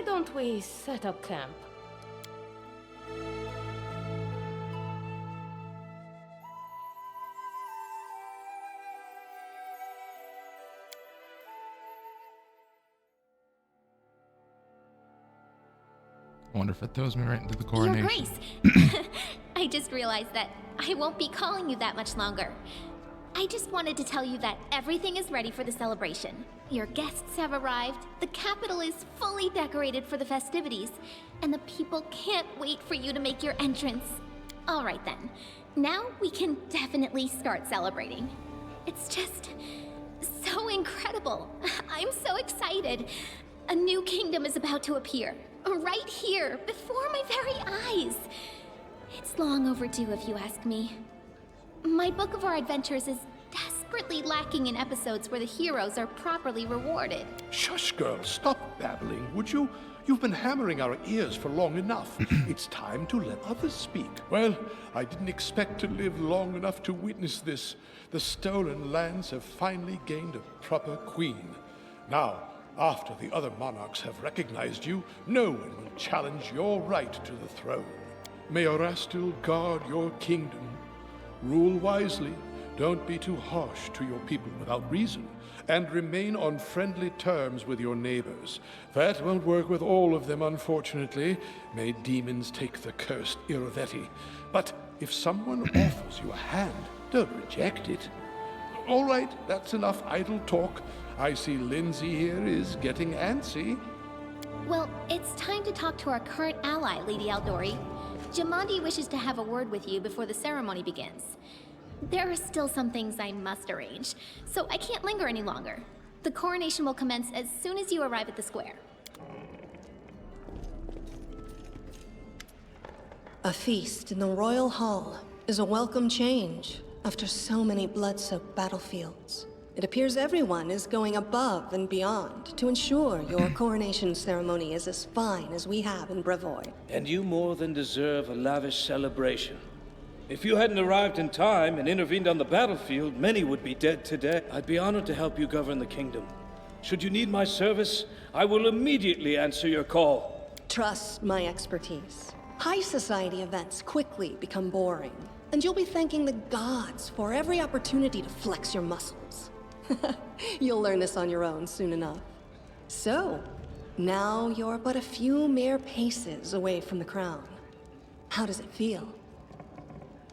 Why don't we set up camp? I wonder if it throws me right into the coronation. Your Grace, I just realized that I won't be calling you that much longer. I just wanted to tell you that everything is ready for the celebration. Your guests have arrived, the capital is fully decorated for the festivities, and the people can't wait for you to make your entrance. All right then, now we can definitely start celebrating. It's just so incredible. I'm so excited. A new kingdom is about to appear, right here, before my very eyes. It's long overdue if you ask me. My book of our adventures is desperately lacking in episodes where the heroes are properly rewarded. Shush, girl, stop babbling, would you? You've been hammering our ears for long enough. It's time to let others speak. Well, I didn't expect to live long enough to witness this. The stolen lands have finally gained a proper queen. Now, after the other monarchs have recognized you, no one will challenge your right to the throne. May Orastil guard your kingdom. Rule wisely, don't be too harsh to your people without reason, and remain on friendly terms with your neighbors. That won't work with all of them, unfortunately. May demons take the cursed Irveti. But if someone offers you a hand, don't reject it. All right, that's enough idle talk. I see Lindsay here is getting antsy. Well, it's time to talk to our current ally, Lady Aldori. Jamandi wishes to have a word with you before the ceremony begins. There are still some things I must arrange, so I can't linger any longer. The coronation will commence as soon as you arrive at the square. A feast in the royal hall is a welcome change after so many blood-soaked battlefields. It appears everyone is going above and beyond to ensure your coronation ceremony is as fine as we have in Brevoy. And you more than deserve a lavish celebration. If you hadn't arrived in time and intervened on the battlefield, many would be dead today. I'd be honored to help you govern the kingdom. Should you need my service, I will immediately answer your call. Trust my expertise. High society events quickly become boring, and you'll be thanking the gods for every opportunity to flex your muscles. You'll learn this on your own soon enough. So, now you're but a few mere paces away from the crown. How does it feel?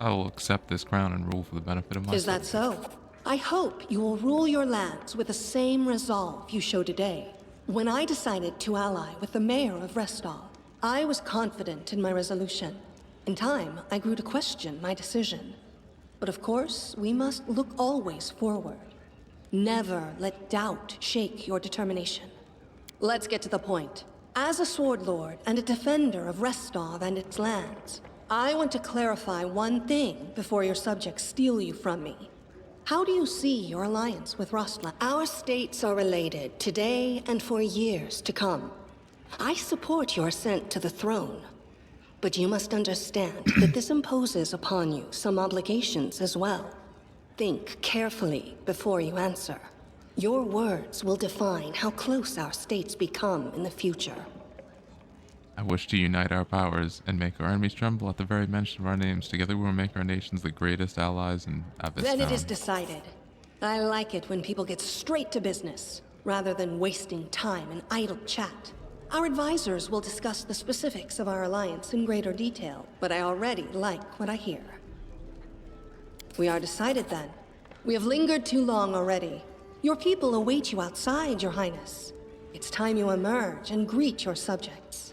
I will accept this crown and rule for the benefit of my Is that so? I hope you will rule your lands with the same resolve you show today. When I decided to ally with the mayor of SWTOR, I was confident in my resolution. In time, I grew to question my decision. But of course, we must look always forward. Never let doubt shake your determination. Let's get to the point. As a sword lord and a defender of SWTOR and its lands, I want to clarify one thing before your subjects steal you from me. How do you see your alliance with Rostland? Our states are related today and for years to come. I support your ascent to the throne, but you must understand that this imposes upon you some obligations as well. Think carefully before you answer. Your words will define how close our states become in the future. I wish to unite our powers and make our enemies tremble at the very mention of our names. Together we will make our nations the greatest allies in Abyss Then it Town. is decided. I like it when people get straight to business, rather than wasting time in idle chat. Our advisors will discuss the specifics of our alliance in greater detail, but I already like what I hear. We are decided then. We have lingered too long already. Your people await you outside, Your Highness. It's time you emerge and greet your subjects.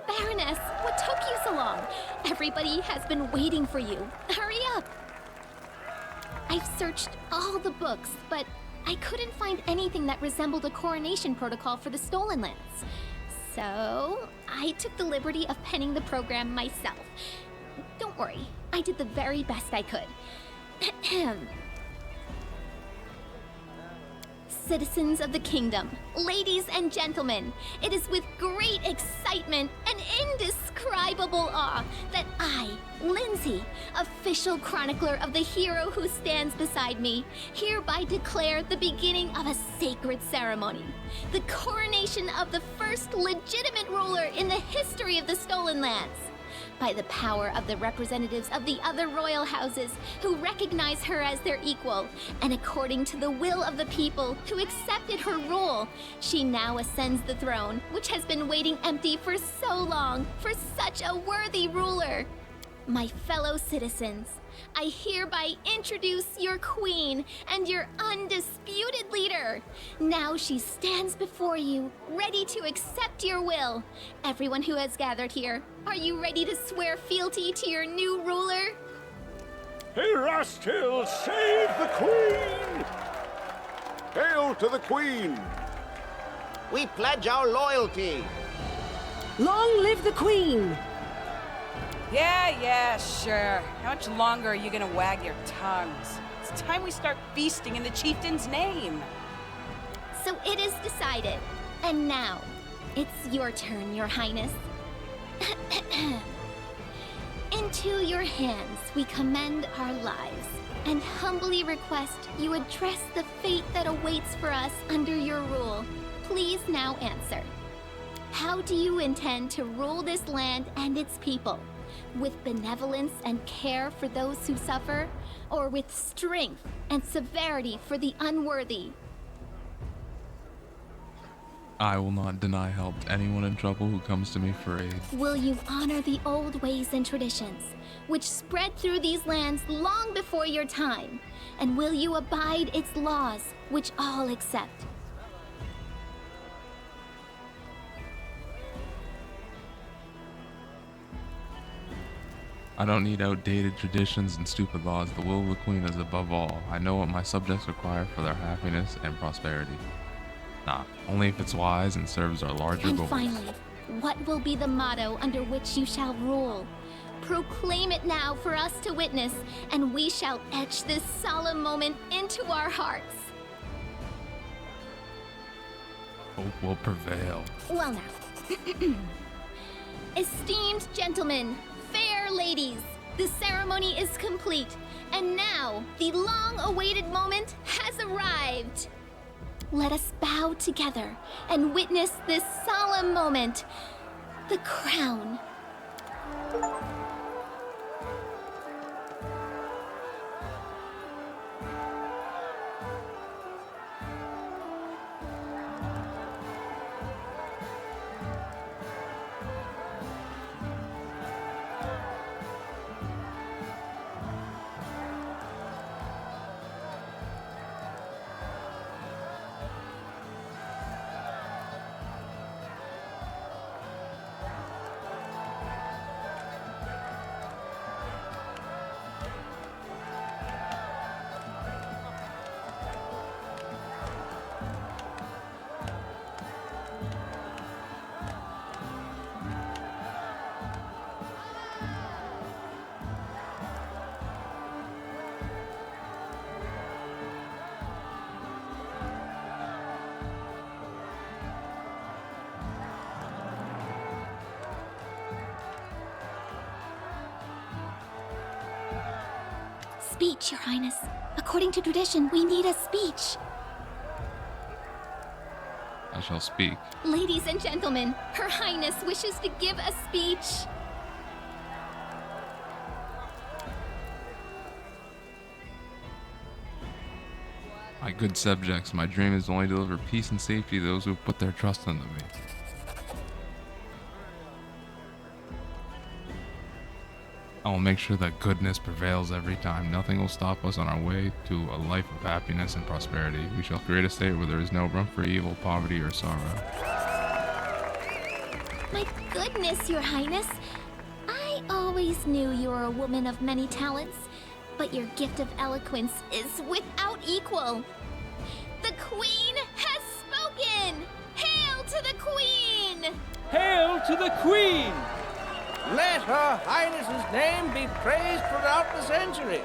Baroness, what took you so long? Everybody has been waiting for you. Hurry up! I've searched all the books, but I couldn't find anything that resembled a coronation protocol for the Stolen Lands. So, I took the liberty of penning the program myself. Don't worry, I did the very best I could. Citizens of the kingdom, ladies and gentlemen, it is with great excitement and indescribable awe that I, Lindsay, official chronicler of the hero who stands beside me, hereby declare the beginning of a sacred ceremony. The coronation of the first legitimate ruler in the history of the Stolen Lands. By the power of the representatives of the other royal houses who recognize her as their equal, and according to the will of the people who accepted her rule, she now ascends the throne, which has been waiting empty for so long, for such a worthy ruler. My fellow citizens, I hereby introduce your queen and your undisputed leader. Now she stands before you, ready to accept your will. Everyone who has gathered here, are you ready to swear fealty to your new ruler? Erastil, save the Queen! Hail to the Queen! We pledge our loyalty. Long live the Queen! Yeah, sure. How much longer are you gonna wag your tongues? It's time we start feasting in the chieftain's name. So it is decided. And now, it's your turn, Your Highness. Into your hands we commend our lives, and humbly request you address the fate that awaits for us under your rule. Please now answer. How do you intend to rule this land and its people? With benevolence and care for those who suffer, or with strength and severity for the unworthy? I will not deny help to anyone in trouble who comes to me for aid. Will you honor the old ways and traditions, which spread through these lands long before your time? And will you abide its laws, which all accept? I don't need outdated traditions and stupid laws. The will of the Queen is above all. I know what my subjects require for their happiness and prosperity. Nah, only if it's wise and serves our larger And goals. finally, what will be the motto under which you shall rule? Proclaim it now for us to witness, and we shall etch this solemn moment into our hearts. Hope will prevail. Well now. Esteemed gentlemen, fair ladies, the ceremony is complete, and now the long-awaited moment has arrived. Let us bow together and witness this solemn moment, the crown. Speech, Your Highness. According to tradition, we need a speech. I shall speak. Ladies and gentlemen, Her Highness wishes to give a speech. My good subjects, my dream is to only deliver peace and safety to those who have put their trust into me. I will make sure that goodness prevails every time. Nothing will stop us on our way to a life of happiness and prosperity. We shall create a state where there is no room for evil, poverty, or sorrow. My goodness, Your Highness. I always knew you were a woman of many talents, but your gift of eloquence is without equal. The Queen has spoken! Hail to the Queen! Hail to the Queen! Let Her Highness's name be praised throughout the centuries.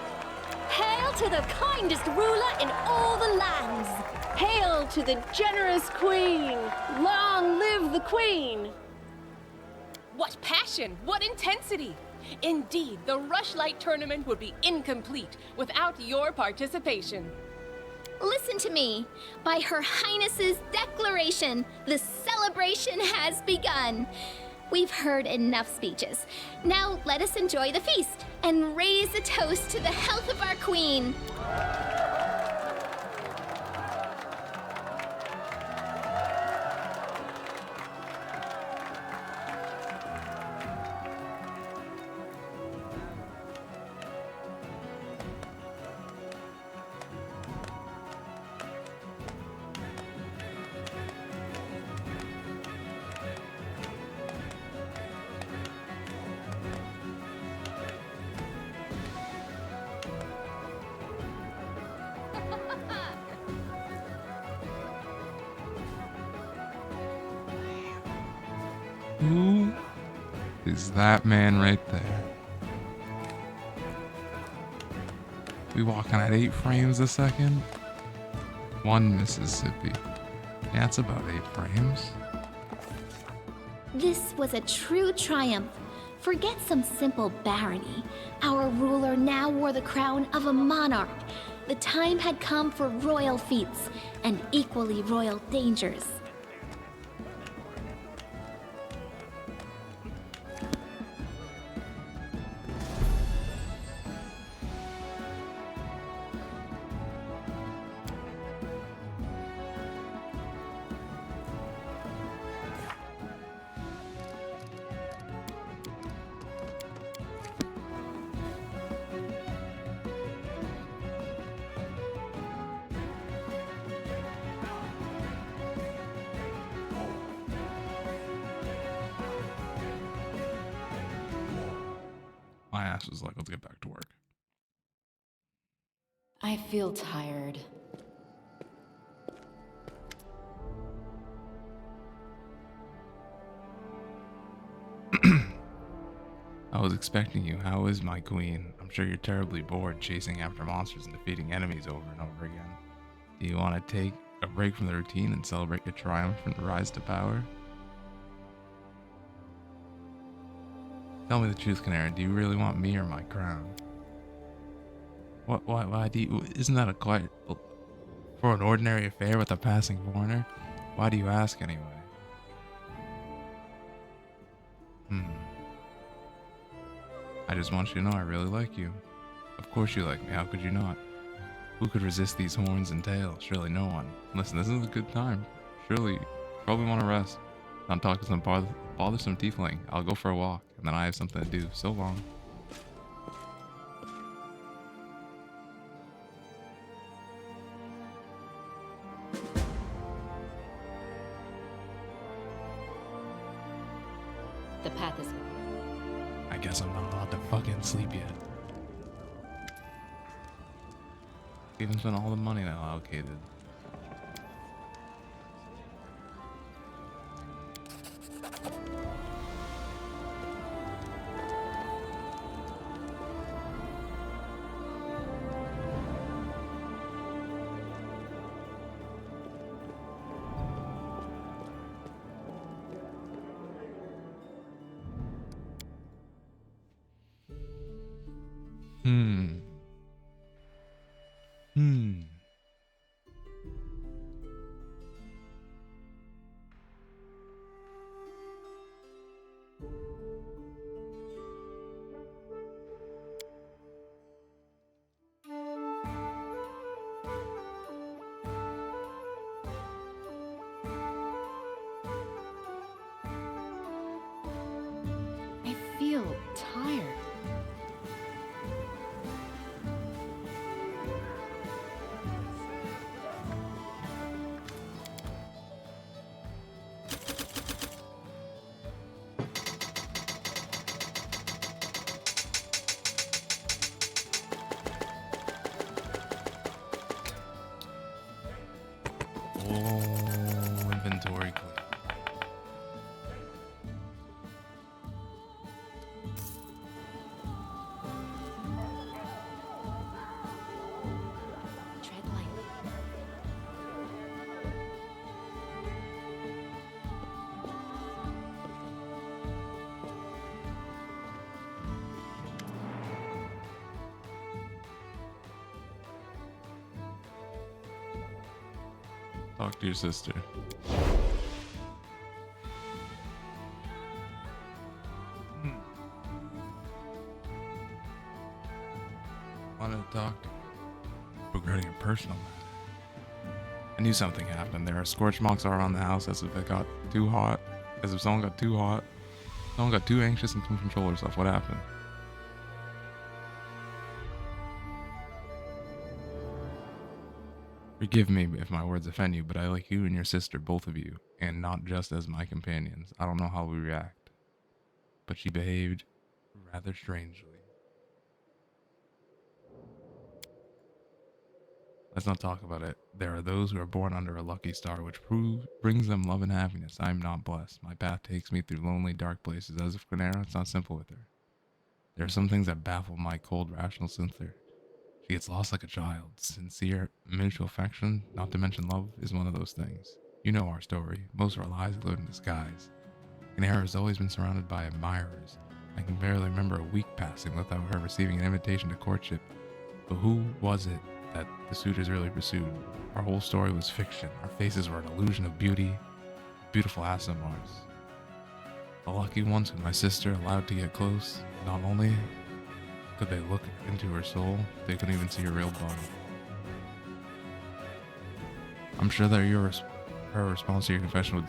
Hail to the kindest ruler in all the lands! Hail to the generous queen! Long live the queen! What passion! What intensity! Indeed, the Rushlight tournament would be incomplete without your participation. Listen to me. By Her Highness's declaration, the celebration has begun. We've heard enough speeches. Now let us enjoy the feast and raise a toast to the health of our queen. Who is that man right there? We walking at 8 frames a second? 1 Mississippi. Yeah, it's about 8 frames. This was a true triumph. Forget some simple barony. Our ruler now wore the crown of a monarch. The time had come for royal feats and equally royal dangers. My ass was like, let's get back to work. I feel tired. I was expecting you. How is my queen? I'm sure you're terribly bored chasing after monsters and defeating enemies over and over again. Do you want to take a break from the routine and celebrate your triumphant rise to power? Tell me the truth, Canary. Do you really want me or my crown? Why do you... Isn't that a quite... For an ordinary affair with a passing foreigner? Why do you ask anyway? I just want you to know I really like you. Of course you like me. How could you not? Who could resist these horns and tails? Surely no one. Listen, this is a good time. Surely you probably want to rest. Not talk to some bothersome tiefling. I'll go for a walk, and then I have something to do. So long. The path is... I guess I'm not allowed to fucking sleep yet. Even spent all the money now allocated. I feel tired. inventory clean. Tread lightly. Talk to your sister. Wanted to talk regarding a personal matter. I knew something happened. There are scorch marks all around the house as if it got too hot. As if someone got too hot. Someone got too anxious and couldn't control herself. What happened? Forgive me if my words offend you, but I like you and your sister, both of you, and not just as my companions. I don't know how we react, but she behaved rather strangely. Let's not talk about it. There are those who are born under a lucky star, which brings them love and happiness. I am not blessed. My path takes me through lonely, dark places. As if Granera, it's not simple with her. There are some things that baffle my cold, rational censor. She gets lost like a child. Sincere, mutual affection, not to mention love, is one of those things. You know our story. Most of our lives glowed in disguise. Granera has always been surrounded by admirers. I can barely remember a week passing without her receiving an invitation to courtship. But who was it that the suitors really pursued? Our whole story was fiction. Our faces were an illusion of beauty, beautiful Asimars. The lucky ones who my sister allowed to get close, not only could they look into her soul, they couldn't even see her real body. I'm sure that her response to your confession would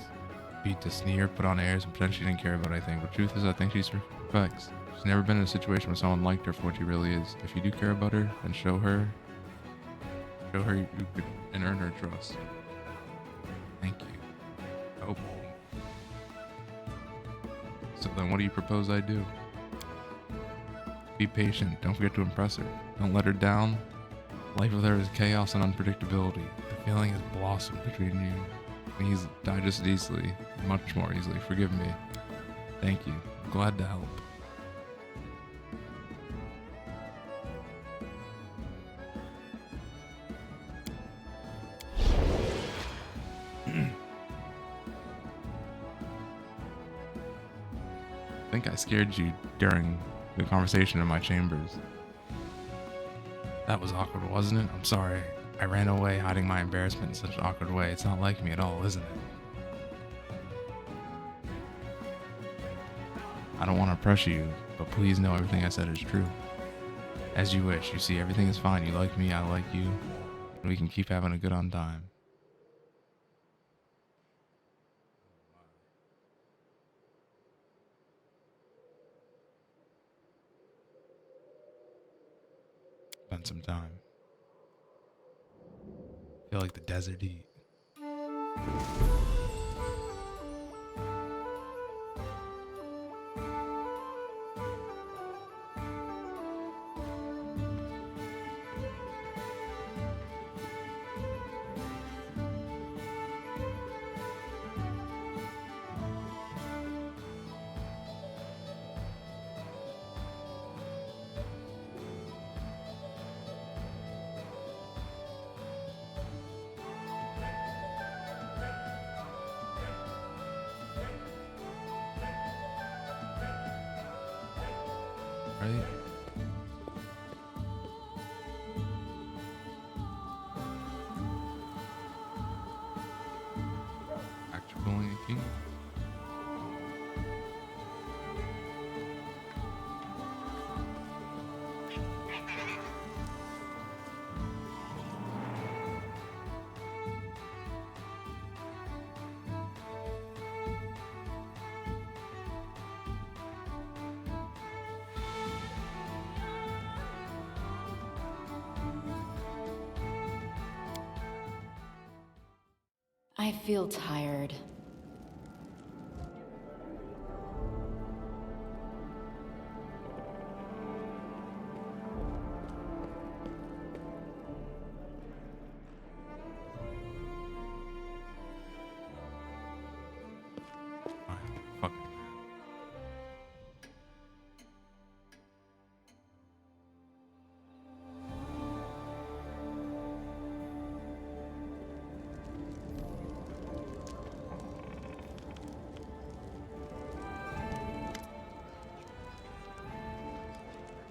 be to sneer, put on airs, and pretend she didn't care about anything. But truth is, I think she's respects. She's never been in a situation where someone liked her for what she really is. If you do care about her, then show her you could and earn her trust. Thank you. Oh. So then what do you propose I do? Be patient. Don't forget to impress her. Don't let her down. Life with her is chaos and unpredictability. The feeling has blossomed between you. And he's digested easily, much more easily. Forgive me. Thank you. I'm glad to help. I think I scared you during the conversation in my chambers. That was awkward, wasn't it? I'm sorry. I ran away, hiding my embarrassment in such an awkward way. It's not like me at all, isn't it? I don't want to pressure you, but please know everything I said is true. As you wish. You see, everything is fine. You like me, I like you, and we can keep having a good on time. Spend some time. Feel like the desert heat. Right? Actually pulling a king. I feel tired.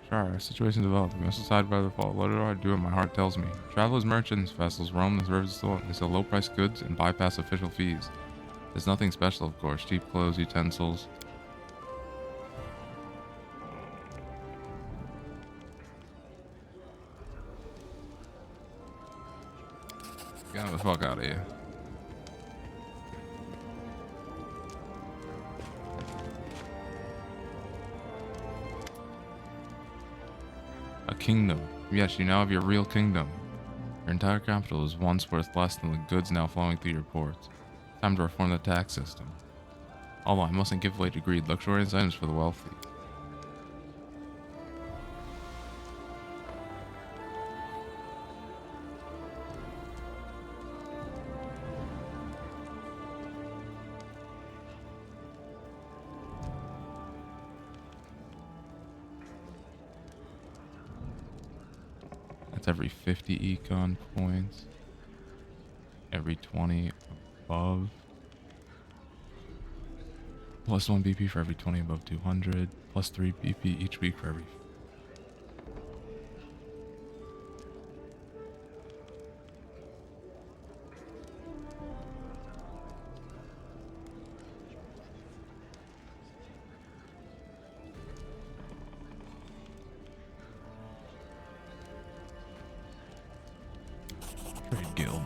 Sure, situation developing. Missile side by the fall. What do I do what my heart tells me? Travelers, merchants, vessels roam the rivers. They sell low-priced goods and bypass official fees. There's nothing special, of course. Cheap clothes, utensils. Get the fuck out of here. A kingdom. Yes, you now have your real kingdom. Your entire capital is once worth less than the goods now flowing through your ports. Time to reform the tax system. Although I mustn't give way to greed. Luxurious items for the wealthy. That's every 50 econ points. Every 20 above. Plus 1 BP for every 20 above 200. Plus 3 BP each week for every... Trade guild.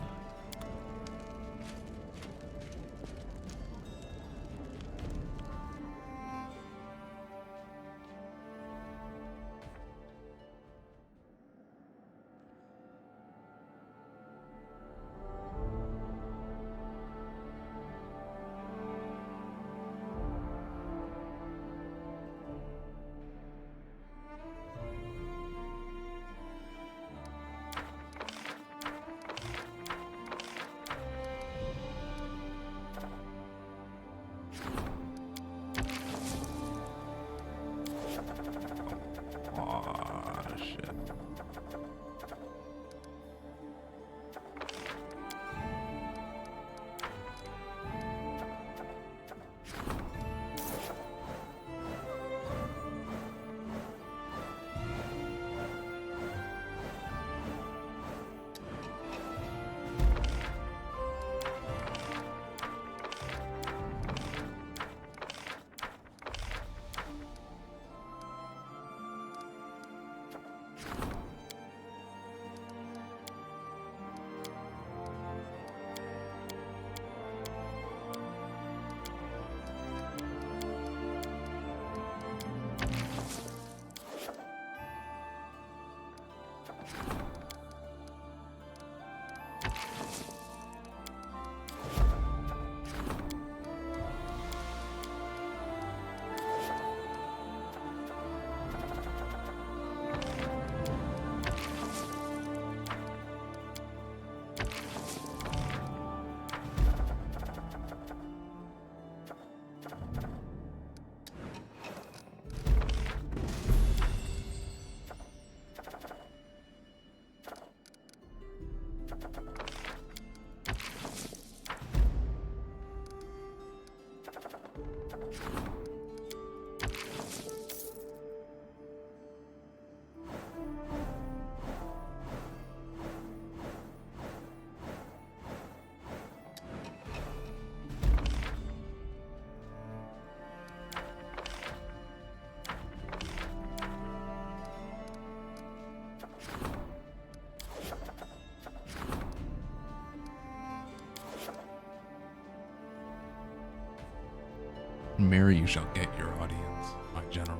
Marry you shall get your audience, my general.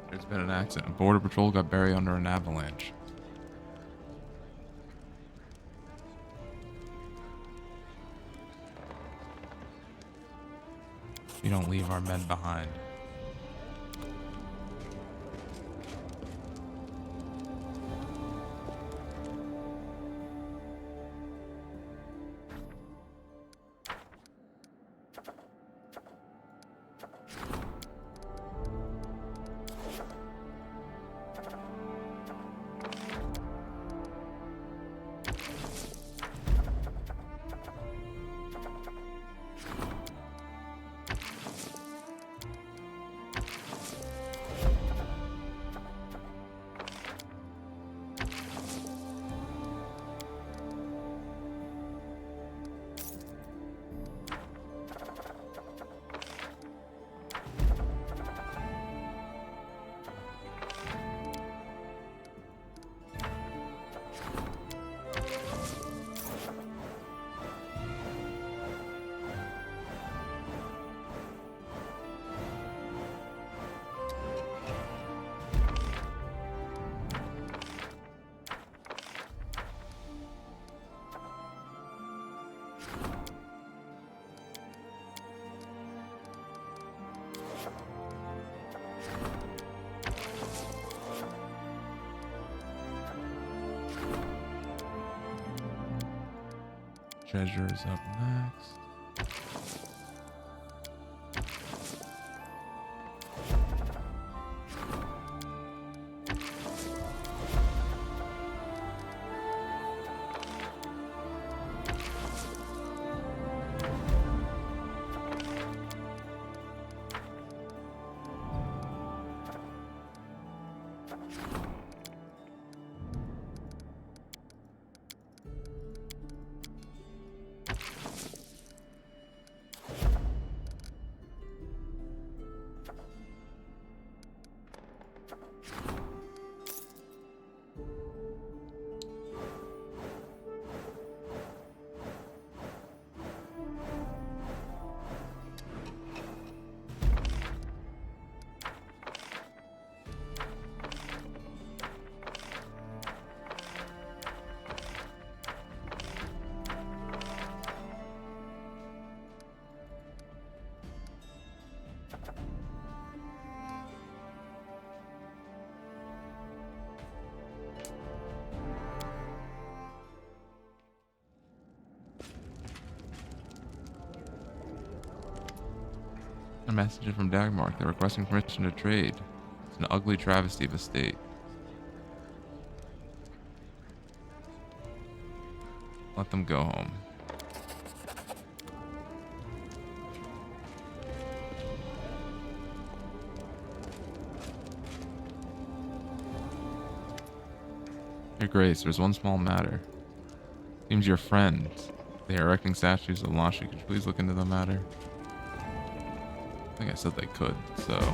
There's been an accident. Border Patrol got buried under an avalanche. You don't leave our men behind. treasure is up next. A message from Dagmark. They're requesting permission to trade. It's an ugly travesty of a state. Let them go home. Your Grace, there's one small matter. Seems your friend. They are erecting statues of Lasha. Could you please look into the matter? I think I said they could, so.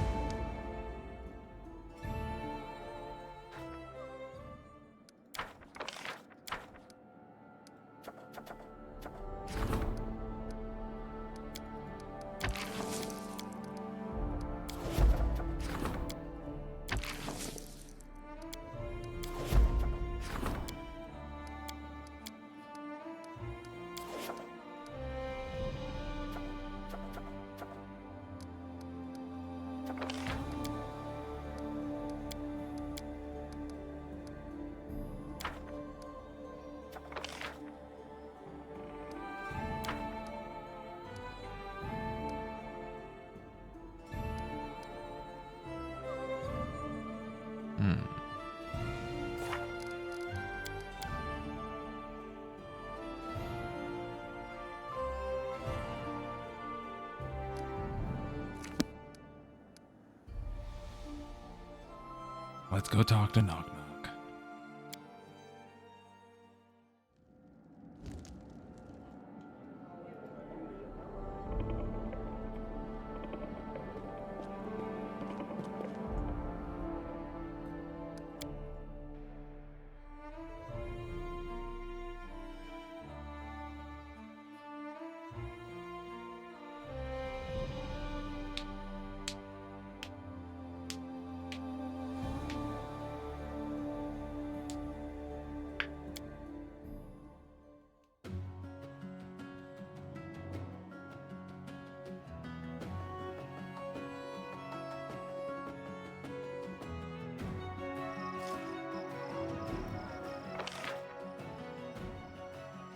Let's go talk to Knock Knock.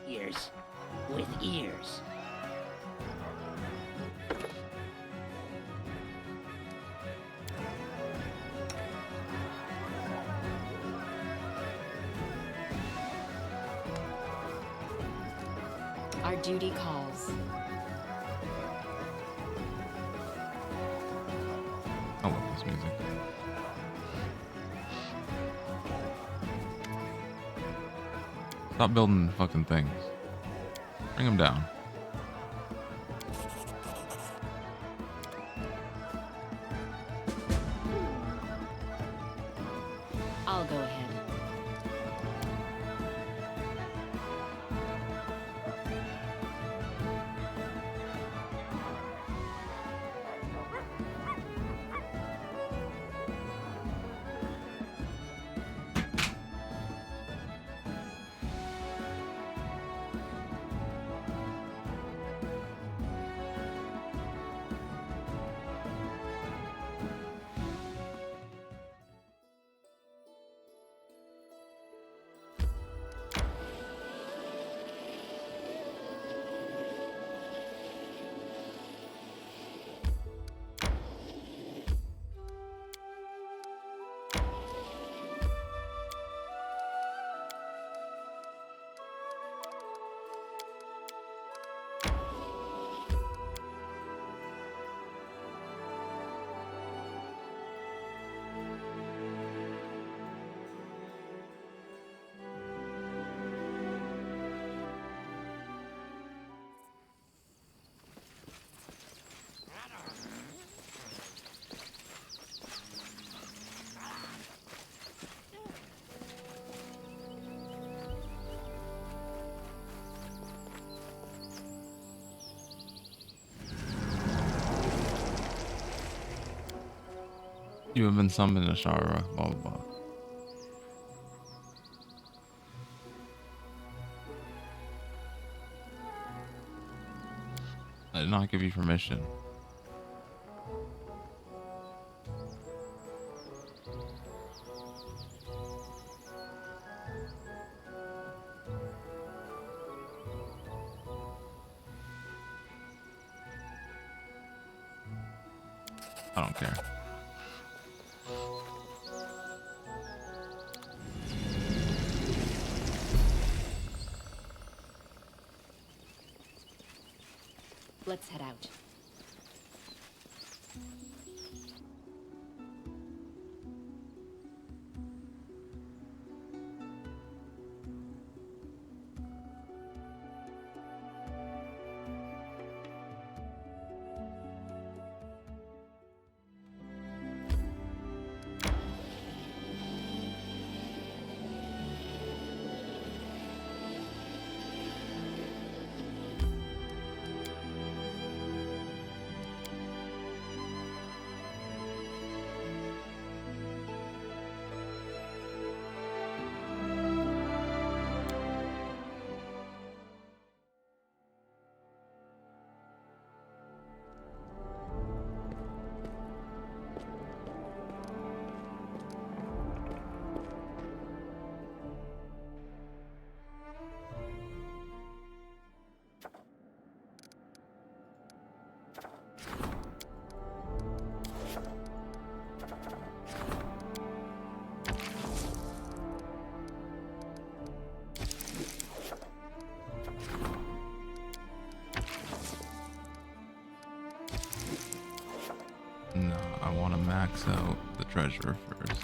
Ears with ears. Our duty calls. I love this music. Stop building fucking things. Bring them down. I'll go ahead. You have been summoned, Archara, blah blah blah. I did not give you permission. I don't care. Let's head out. No, I want to max out the treasure first.